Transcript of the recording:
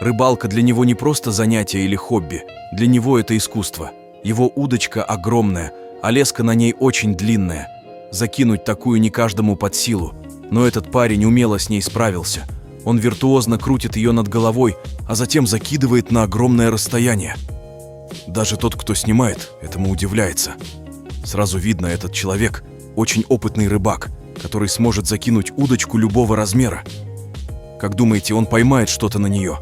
Рыбалка для него не просто занятие или хобби, для него это искусство. Его удочка огромная, а леска на ней очень длинная. Закинуть такую не каждому под силу, но этот парень умело с ней справился. Он виртуозно крутит ее над головой, а затем закидывает на огромное расстояние. Даже тот, кто снимает, этому удивляется. Сразу видно, этот человек очень опытный рыбак, который сможет закинуть удочку любого размера. Как думаете, он поймает что-то на нее?